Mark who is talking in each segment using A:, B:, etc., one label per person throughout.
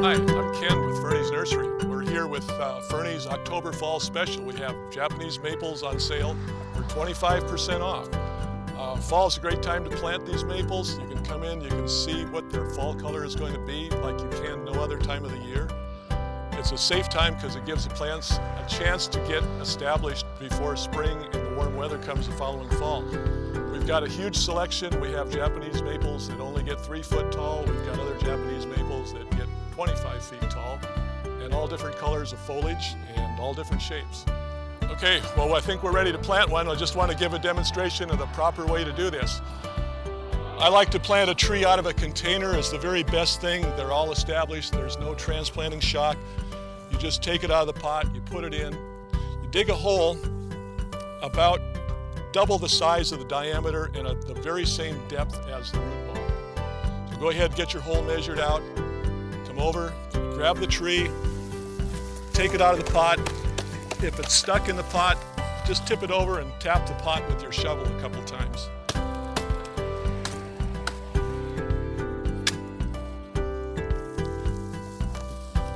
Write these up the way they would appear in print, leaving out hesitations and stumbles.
A: Hi, I'm Ken with Furney's Nursery. We're here with Furney's October Fall Special. We have Japanese maples on sale for 25% off. Fall is a great time to plant these maples. You can come in, you can see what their fall color is going to be like you can no other time of the year. It's a safe time because it gives the plants a chance to get established before spring and the warm weather comes the following fall. We've got a huge selection. We have Japanese maples that only get 3 foot tall. We've got other Japanese maples that get 25 feet tall, and all different colors of foliage and all different shapes. Okay, well, I think we're ready to plant one. I just want to give a demonstration of the proper way to do this. I like to plant a tree out of a container. It's the very best thing. They're all established. There's no transplanting shock. You just take it out of the pot, you put it in, you dig a hole about double the size of the diameter and at the very same depth as the root ball. So go ahead, get your hole measured out, come over, grab the tree, take it out of the pot. If it's stuck in the pot, just tip it over and tap the pot with your shovel a couple times.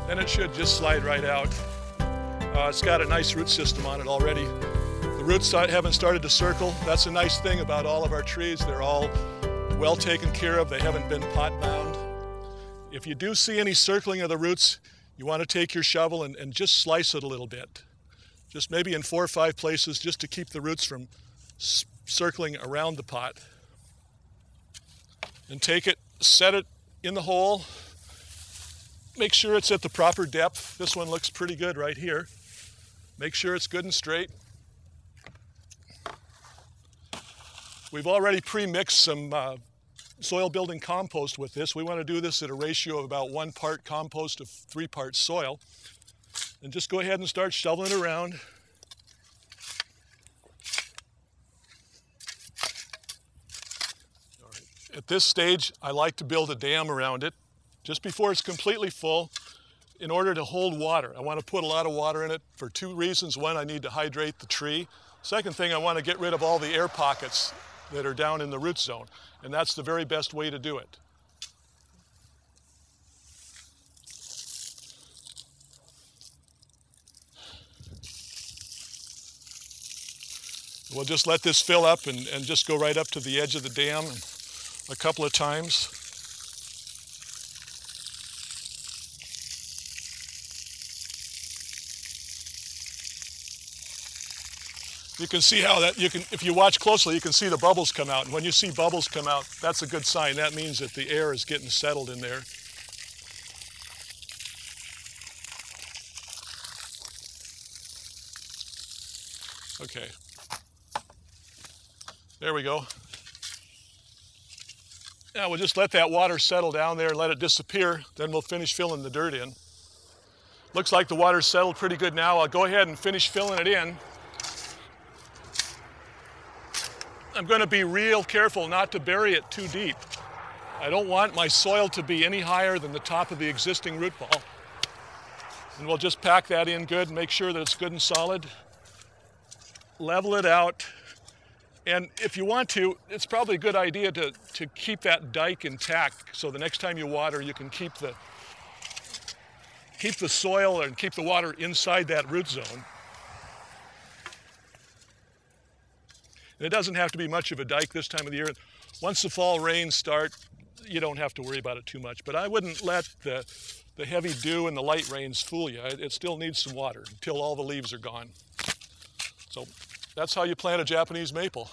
A: Then it should just slide right out. It's got a nice root system on it already. The roots haven't started to circle. That's a nice thing about all of our trees. They're all well taken care of. They haven't been pot bound. If you do see any circling of the roots, you want to take your shovel and just slice it a little bit. Just maybe in 4 or 5 places just to keep the roots from circling around the pot. And take it, set it in the hole. Make sure it's at the proper depth. This one looks pretty good right here. Make sure it's good and straight. We've already pre-mixed some soil building compost with this. We want to do this at a ratio of about 1 part compost to 3 parts soil. And just go ahead and start shoveling it around. All right. At this stage, I like to build a dam around it just before it's completely full in order to hold water. I want to put a lot of water in it for 2 reasons. One, I need to hydrate the tree. Second thing, I want to get rid of all the air pockets that are down in the root zone, and that's the very best way to do it. We'll just let this fill up and just go right up to the edge of the dam a couple of times. You can see how that, if you watch closely, you can see the bubbles come out. And when you see bubbles come out, that's a good sign. That means that the air is getting settled in there. Okay. There we go. Now we'll just let that water settle down there and let it disappear. Then we'll finish filling the dirt in. Looks like the water's settled pretty good now. I'll go ahead and finish filling it in. I'm going to be real careful not to bury it too deep. I don't want my soil to be any higher than the top of the existing root ball. And we'll just pack that in good and make sure that it's good and solid. Level it out. And if you want to, it's probably a good idea to keep that dike intact so the next time you water, you can keep the soil and keep the water inside that root zone. And it doesn't have to be much of a dike this time of the year. Once the fall rains start, you don't have to worry about it too much. But I wouldn't let the heavy dew and the light rains fool you. It still needs some water until all the leaves are gone. So that's how you plant a Japanese maple.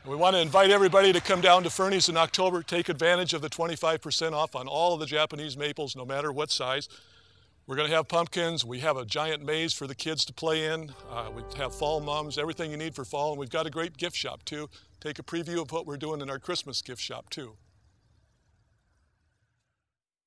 A: And we want to invite everybody to come down to Furney's in October, take advantage of the 25% off on all of the Japanese maples, no matter what size. We're going to have pumpkins. We have a giant maze for the kids to play in. We have fall mums, everything you need for fall. And we've got a great gift shop too. Take a preview of what we're doing in our Christmas gift shop too.